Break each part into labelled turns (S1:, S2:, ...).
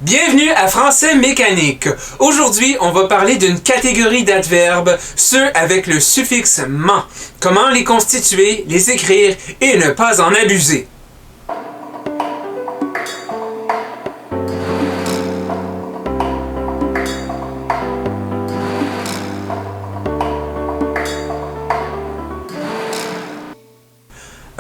S1: Bienvenue à Français mécanique. Aujourd'hui, on va parler d'une catégorie d'adverbes, ceux avec le suffixe -ment. Comment les constituer, les écrire et ne pas en abuser.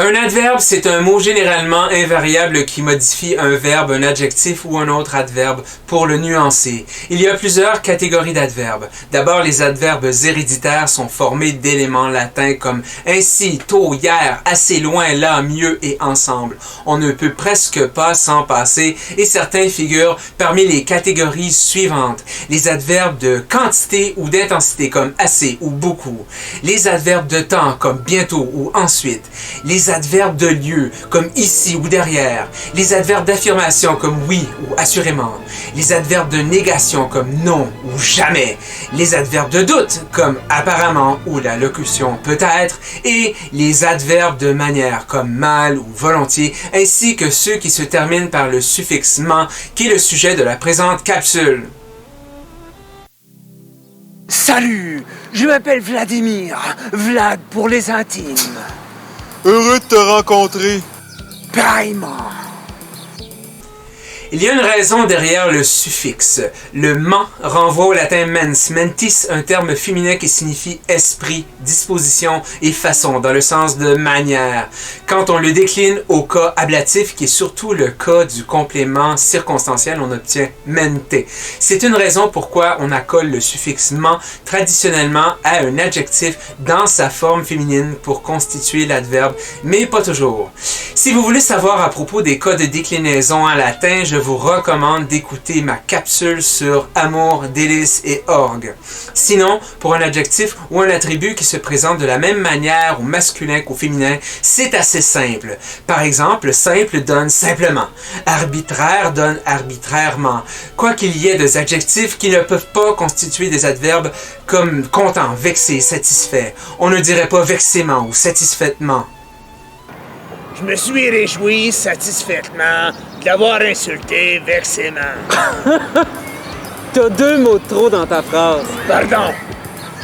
S1: Un adverbe, c'est un mot généralement invariable qui modifie un verbe, un adjectif ou un autre adverbe pour le nuancer. Il y a plusieurs catégories d'adverbes. D'abord, les adverbes héréditaires sont formés d'éléments latins comme ainsi, tôt, hier, assez loin, là, mieux et ensemble. On ne peut presque pas s'en passer et certains figurent parmi les catégories suivantes. Les adverbes de quantité ou d'intensité comme assez ou beaucoup. Les adverbes de temps comme bientôt ou ensuite. Les adverbes de lieu, comme ici ou derrière. Les adverbes d'affirmation, comme oui ou assurément. Les adverbes de négation, comme non ou jamais. Les adverbes de doute, comme apparemment ou la locution peut-être. Et les adverbes de manière, comme mal ou volontiers, ainsi que ceux qui se terminent par le suffixe -ment, qui est le sujet de la présente capsule.
S2: Salut, je m'appelle Vladimir, Vlad pour les intimes.
S3: Heureux de te rencontrer.
S2: Pareillement.
S1: Il y a une raison derrière le suffixe. Le -ment renvoie au latin mens, mentis, un terme féminin qui signifie esprit, disposition et façon, dans le sens de manière. Quand on le décline au cas ablatif, qui est surtout le cas du complément circonstanciel, on obtient mente. C'est une raison pourquoi on accole le suffixe -ment traditionnellement à un adjectif dans sa forme féminine pour constituer l'adverbe, mais pas toujours. Si vous voulez savoir à propos des cas de déclinaison en latin, je vous recommande d'écouter ma capsule sur amour, délice et orgue. Sinon, pour un adjectif ou un attribut qui se présente de la même manière au masculin qu'au féminin, c'est assez simple. Par exemple, simple donne simplement. Arbitraire donne arbitrairement. Quoi qu'il y ait des adjectifs qui ne peuvent pas constituer des adverbes comme content, vexé, satisfait. On ne dirait pas vexément ou satisfaitement.
S2: Je me suis réjoui satisfaitement de l'avoir insulté vexément.
S4: T'as 2 mots de trop dans ta phrase.
S2: Pardon.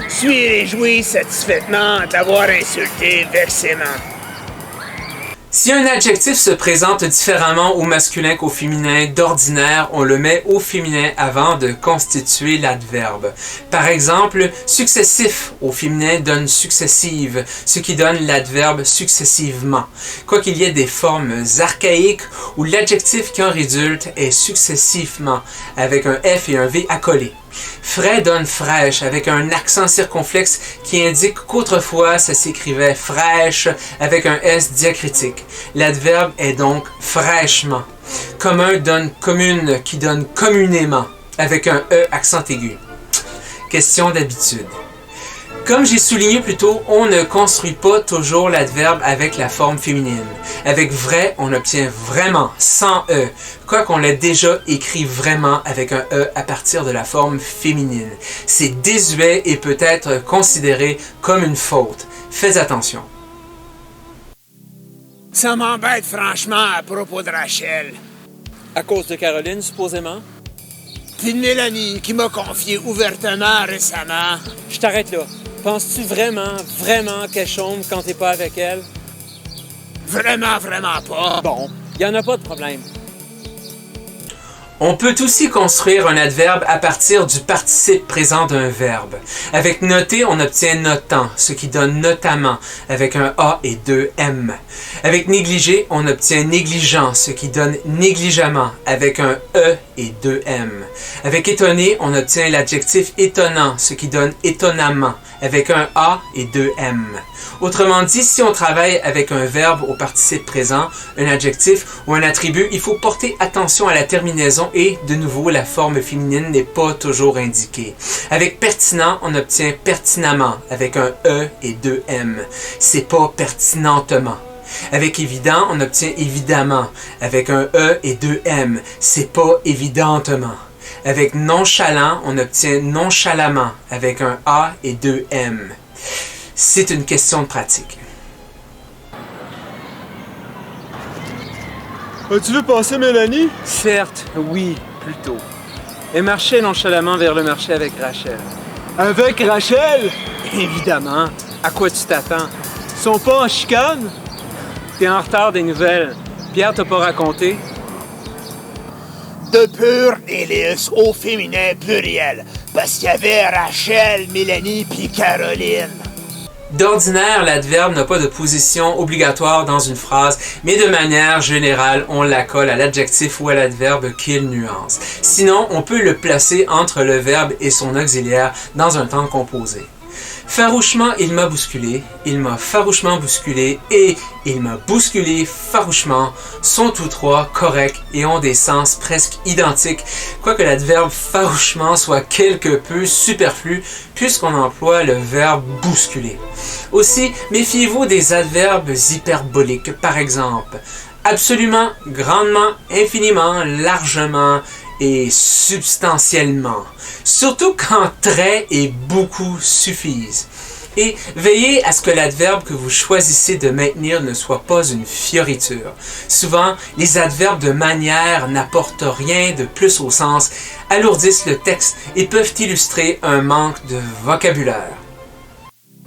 S2: Je suis réjoui satisfaitement de l'avoir insulté vexément.
S1: Si un adjectif se présente différemment au masculin qu'au féminin, d'ordinaire, on le met au féminin avant de constituer l'adverbe. Par exemple, successif au féminin donne successive, ce qui donne l'adverbe successivement. Quoi qu'il y ait des formes archaïques où l'adjectif qui en résulte est successivement, avec un F et un V accolés. Frais donne fraîche avec un accent circonflexe qui indique qu'autrefois ça s'écrivait fraîche avec un S diacritique. L'adverbe est donc fraîchement. Commun donne commune qui donne communément avec un E accent aigu. Question d'habitude. Comme j'ai souligné plus tôt, on ne construit pas toujours l'adverbe avec la forme féminine. Avec vrai, on obtient vraiment, sans E, quoiqu'on l'ait déjà écrit vraiment avec un E à partir de la forme féminine. C'est désuet et peut être considéré comme une faute. Faites attention.
S2: Ça m'embête franchement à propos de Rachel.
S4: À cause de Caroline, supposément?
S2: Puis de Mélanie qui m'a confié ouvertement récemment.
S4: Je t'arrête là. Penses-tu vraiment qu'elle chôme quand t'es pas avec elle?
S2: Vraiment pas.
S4: Bon, y en a pas de problème.
S1: On peut aussi construire un adverbe à partir du participe présent d'un verbe. Avec noter, on obtient notant, ce qui donne notamment, avec un A et 2 M. Avec négliger, on obtient négligent, ce qui donne négligemment, avec un E et 2 M. Avec étonné, on obtient l'adjectif étonnant, ce qui donne étonnamment, avec un A et 2 M. Autrement dit, si on travaille avec un verbe au participe présent, un adjectif ou un attribut, il faut porter attention à la terminaison et, de nouveau, la forme féminine n'est pas toujours indiquée. Avec pertinent, on obtient pertinemment, avec un E et 2 M. C'est pas pertinentement. Avec évident, on obtient évidemment, avec un E et 2 M. C'est pas évidentement. Avec nonchalant, on obtient nonchalamment, avec un A et 2 M. C'est une question de pratique.
S3: As-tu vu passer Mélanie?
S4: Certes, oui, plutôt. Elle marchait nonchalamment vers le marché avec Rachel.
S3: Avec Rachel?
S4: Évidemment. À quoi tu t'attends?
S3: Ils sont pas en chicane?
S4: T'es en retard des nouvelles. Pierre t'a pas raconté?
S2: De pur délice au féminin pluriel. Parce qu'il y avait Rachel, Mélanie puis Caroline.
S1: D'ordinaire, l'adverbe n'a pas de position obligatoire dans une phrase, mais de manière générale, on la colle à l'adjectif ou à l'adverbe qu'il nuance. Sinon, on peut le placer entre le verbe et son auxiliaire dans un temps composé. Farouchement, il m'a bousculé, il m'a farouchement bousculé et il m'a bousculé farouchement sont tous trois corrects et ont des sens presque identiques, quoique l'adverbe farouchement soit quelque peu superflu puisqu'on emploie le verbe bousculer. Aussi, méfiez-vous des adverbes hyperboliques, par exemple absolument, grandement, infiniment, largement et substantiellement. Surtout quand très et beaucoup suffisent. Et veillez à ce que l'adverbe que vous choisissez de maintenir ne soit pas une fioriture. Souvent, les adverbes de manière n'apportent rien de plus au sens, alourdissent le texte et peuvent illustrer un manque de vocabulaire.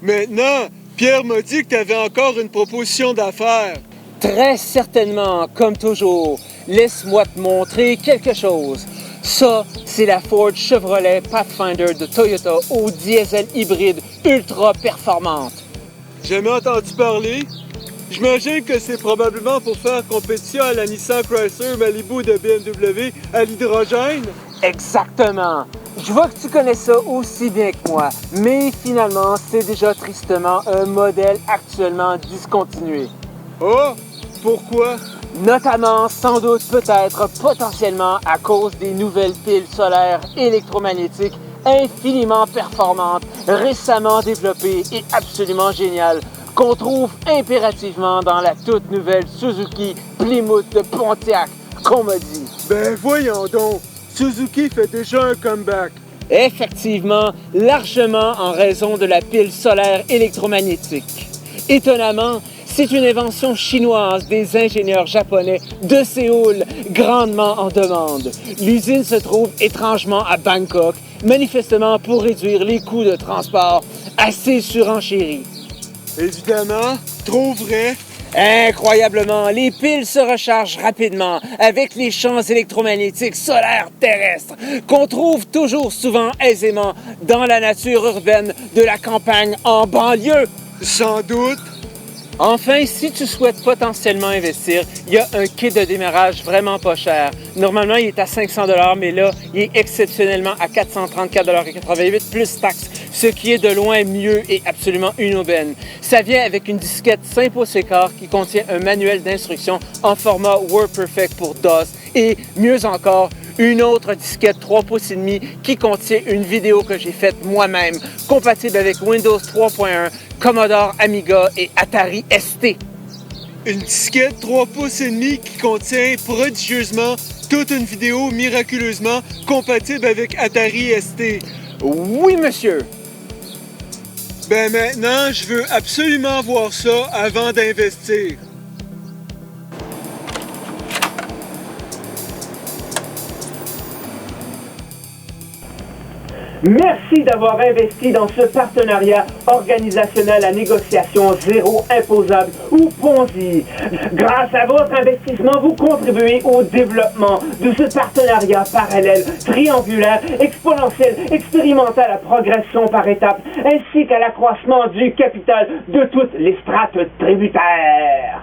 S3: Maintenant, Pierre m'a dit que t'avais encore une proposition d'affaires.
S4: Très certainement, comme toujours. Laisse-moi te montrer quelque chose. Ça, c'est la Ford Chevrolet Pathfinder de Toyota au diesel hybride ultra performante.
S3: Jamais entendu parler? J'imagine que c'est probablement pour faire compétition à la Nissan Chrysler Malibu de BMW à l'hydrogène.
S4: Exactement. Je vois que tu connais ça aussi bien que moi, mais finalement, c'est déjà tristement un modèle actuellement discontinué.
S3: Oh, pourquoi?
S4: Notamment, sans doute, peut-être, potentiellement, à cause des nouvelles piles solaires électromagnétiques infiniment performantes, récemment développées et absolument géniales, qu'on trouve impérativement dans la toute nouvelle Suzuki Plymouth de Pontiac, qu'on m'a dit.
S3: Ben voyons donc, Suzuki fait déjà un comeback.
S4: Effectivement, largement en raison de la pile solaire électromagnétique. Étonnamment, c'est une invention chinoise des ingénieurs japonais de Séoul, grandement en demande. L'usine se trouve étrangement à Bangkok, manifestement pour réduire les coûts de transport assez surenchéris.
S3: Évidemment, trop vrai.
S4: Incroyablement, les piles se rechargent rapidement avec les champs électromagnétiques solaires terrestres qu'on trouve toujours souvent aisément dans la nature urbaine de la campagne en banlieue.
S3: Sans doute.
S4: Enfin, si tu souhaites potentiellement investir, il y a un kit de démarrage vraiment pas cher. Normalement, il est à 500 $, mais là, il est exceptionnellement à 434,88 $ plus taxes, ce qui est de loin mieux et absolument une aubaine. Ça vient avec une disquette Simple-Sécart qui contient un manuel d'instruction en format WordPerfect pour DOS et, mieux encore, une autre disquette 3 pouces et demi qui contient une vidéo que j'ai faite moi-même, compatible avec Windows 3.1, Commodore Amiga et Atari ST.
S3: Une disquette 3 pouces et demi qui contient prodigieusement toute une vidéo miraculeusement compatible avec Atari ST.
S4: Oui, monsieur!
S3: Ben maintenant, je veux absolument voir ça avant d'investir.
S4: Merci d'avoir investi dans ce partenariat organisationnel à négociation zéro imposable ou Ponzi. Grâce à votre investissement, vous contribuez au développement de ce partenariat parallèle, triangulaire, exponentiel, expérimental à progression par étapes, ainsi qu'à l'accroissement du capital de toutes les strates tributaires.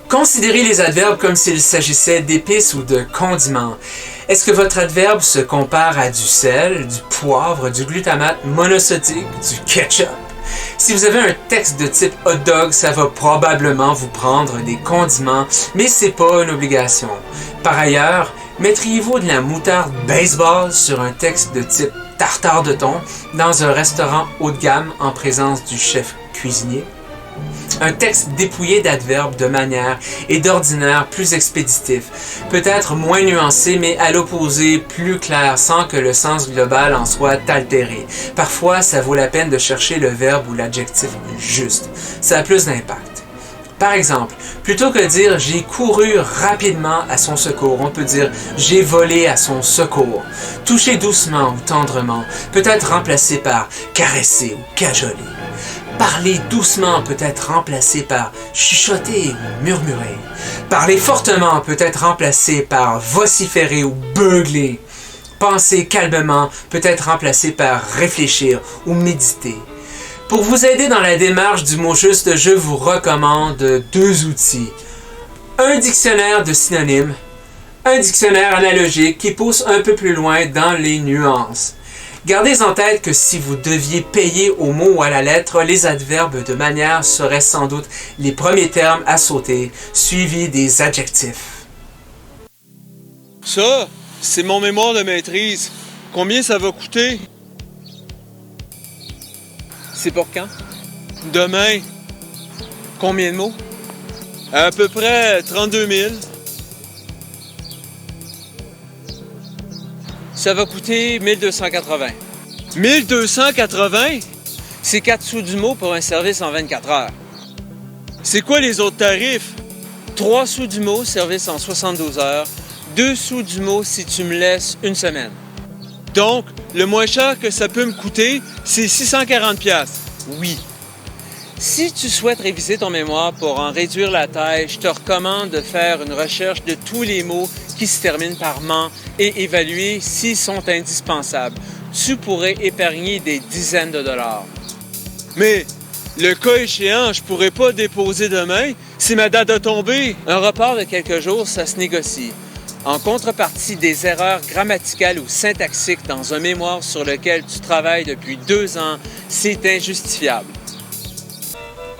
S1: Considérez les adverbes comme s'il s'agissait d'épices ou de condiments. Est-ce que votre adverbe se compare à du sel, du poivre, du glutamate monosodique, du ketchup? Si vous avez un texte de type hot dog, ça va probablement vous prendre des condiments, mais c'est pas une obligation. Par ailleurs, mettriez-vous de la moutarde baseball sur un texte de type tartare de thon dans un restaurant haut de gamme en présence du chef cuisinier? Un texte dépouillé d'adverbes, de manière et d'ordinaire plus expéditif, peut-être moins nuancé mais à l'opposé plus clair sans que le sens global en soit altéré. Parfois, ça vaut la peine de chercher le verbe ou l'adjectif juste. Ça a plus d'impact. Par exemple, plutôt que dire « j'ai couru rapidement à son secours », on peut dire « j'ai volé à son secours ». Toucher doucement ou tendrement peut être remplacé par « caresser » ou « cajoler ». Parler doucement peut être remplacé par chuchoter ou murmurer. Parler fortement peut être remplacé par vociférer ou beugler. Penser calmement peut être remplacé par réfléchir ou méditer. Pour vous aider dans la démarche du mot juste, je vous recommande 2 outils. Un dictionnaire de synonymes, un dictionnaire analogique qui pousse un peu plus loin dans les nuances. Gardez en tête que si vous deviez payer au mot ou à la lettre, les adverbes de manière seraient sans doute les premiers termes à sauter, suivis des adjectifs.
S3: Ça, c'est mon mémoire de maîtrise. Combien ça va coûter?
S4: C'est pour quand?
S3: Demain.
S4: Combien de mots?
S3: À peu près 32 000.
S4: Ça va coûter 1280.
S3: 1280?
S4: C'est 4 sous du mot pour un service en 24 heures.
S3: C'est quoi les autres tarifs?
S4: 3 sous du mot, service en 72 heures. 2 sous du mot si tu me laisses une semaine.
S3: Donc, le moins cher que ça peut me coûter, c'est 640$.
S4: Oui. Si tu souhaites réviser ton mémoire pour en réduire la taille, je te recommande de faire une recherche de tous les mots qui se terminent par ment et évaluer s'ils sont indispensables. Tu pourrais épargner des dizaines de dollars.
S3: Mais, le cas échéant, je pourrais pas déposer demain. C'est ma date de tombée.
S4: Un report de quelques jours, ça se négocie. En contrepartie des erreurs grammaticales ou syntaxiques dans un mémoire sur lequel tu travailles depuis 2 ans, c'est injustifiable.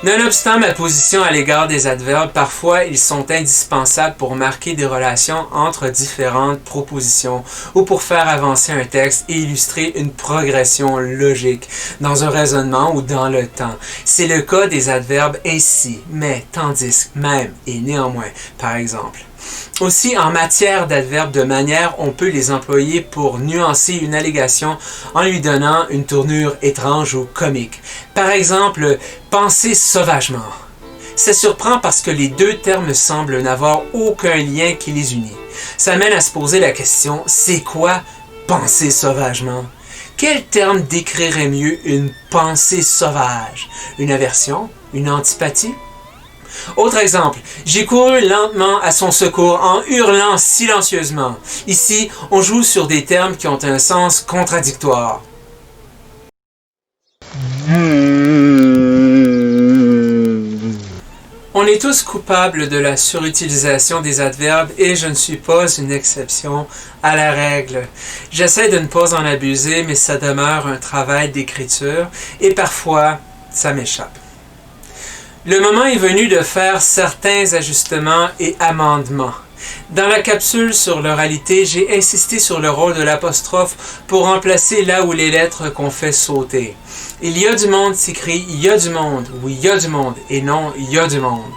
S1: Nonobstant ma position à l'égard des adverbes, parfois ils sont indispensables pour marquer des relations entre différentes propositions ou pour faire avancer un texte et illustrer une progression logique dans un raisonnement ou dans le temps. C'est le cas des adverbes ainsi, mais, tandis, même et néanmoins, par exemple. Aussi, en matière d'adverbes de manière, on peut les employer pour nuancer une allégation en lui donnant une tournure étrange ou comique. Par exemple, penser sauvagement. Ça surprend parce que les 2 termes semblent n'avoir aucun lien qui les unit. Ça mène à se poser la question, c'est quoi penser sauvagement? Quel terme décrirait mieux une pensée sauvage? Une aversion? Une antipathie? Autre exemple, j'ai couru lentement à son secours en hurlant silencieusement. Ici, on joue sur des termes qui ont un sens contradictoire. On est tous coupables de la surutilisation des adverbes et je ne suis pas une exception à la règle. J'essaie de ne pas en abuser, mais ça demeure un travail d'écriture et parfois, ça m'échappe. Le moment est venu de faire certains ajustements et amendements. Dans la capsule sur l'oralité, j'ai insisté sur le rôle de l'apostrophe pour remplacer là où les lettres qu'on fait sauter. Il y a du monde s'écrit il y a du monde, ou il y a du monde, et non il y a du monde.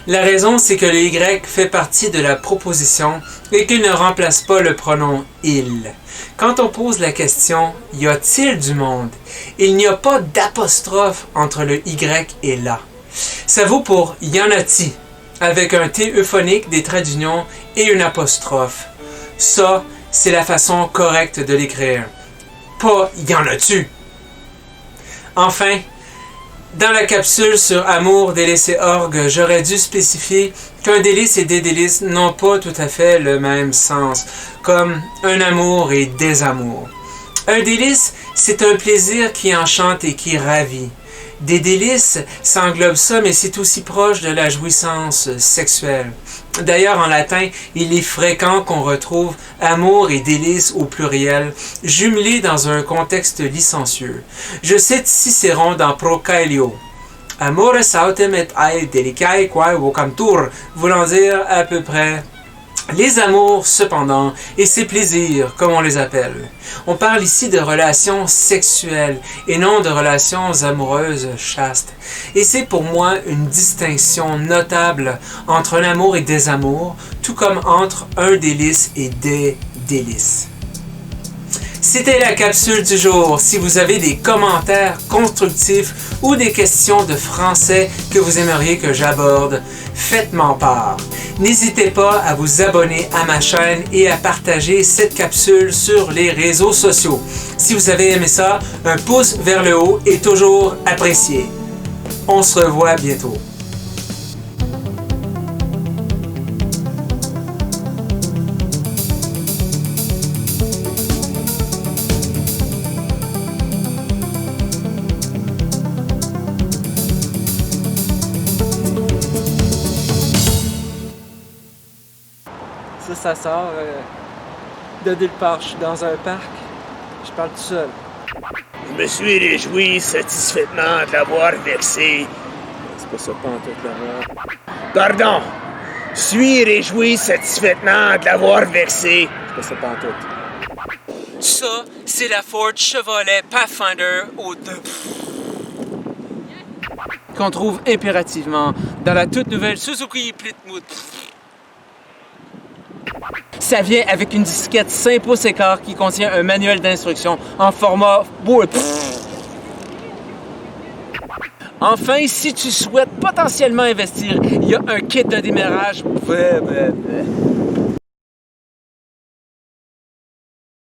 S1: La raison, c'est que le Y fait partie de la proposition et qu'il ne remplace pas le pronom « il ». Quand on pose la question « y a-t-il du monde ?», il n'y a pas d'apostrophe entre le Y et l'A. Ça vaut pour « y en a-t-il » avec un T euphonique, des traits d'union et une apostrophe. Ça, c'est la façon correcte de l'écrire. Pas « y en a-tu ». Enfin, dans la capsule sur Amour, délices et orgue, j'aurais dû spécifier qu'un délice et des délices n'ont pas tout à fait le même sens, comme un amour et des amours. Un délice, c'est un plaisir qui enchante et qui ravit. Des délices, ça englobe ça, mais c'est aussi proche de la jouissance sexuelle. D'ailleurs, en latin, il est fréquent qu'on retrouve amour et délices au pluriel, jumelés dans un contexte licencieux. Je cite Cicéron dans Procailio. Amores autem et ae delicae quae vocantur, voulant dire à peu près Les amours, cependant, et ses plaisirs, comme on les appelle. On parle ici de relations sexuelles et non de relations amoureuses chastes. Et c'est pour moi une distinction notable entre un amour et des amours, tout comme entre un délice et des délices. C'était la capsule du jour. Si vous avez des commentaires constructifs ou des questions de français que vous aimeriez que j'aborde, faites-m'en part. N'hésitez pas à vous abonner à ma chaîne et à partager cette capsule sur les réseaux sociaux. Si vous avez aimé ça, un pouce vers le haut est toujours apprécié. On se revoit bientôt.
S4: Ça sort de nulle part. Je suis dans un parc. Je parle tout seul.
S2: Je me suis réjoui satisfaitement de l'avoir vexé.
S4: C'est pas ça pantoute là.
S2: Pardon. Je suis réjoui satisfaitement de l'avoir vexé.
S4: C'est pas ça pantoute.
S1: Ça, c'est la Ford Chevrolet Pathfinder au 2.
S4: Qu'on trouve impérativement dans la toute nouvelle Suzuki Plymouth. Ça vient avec une disquette 5 pouces écart qui contient un manuel d'instruction en format Word. Enfin, si tu souhaites potentiellement investir, il y a un kit de démarrage.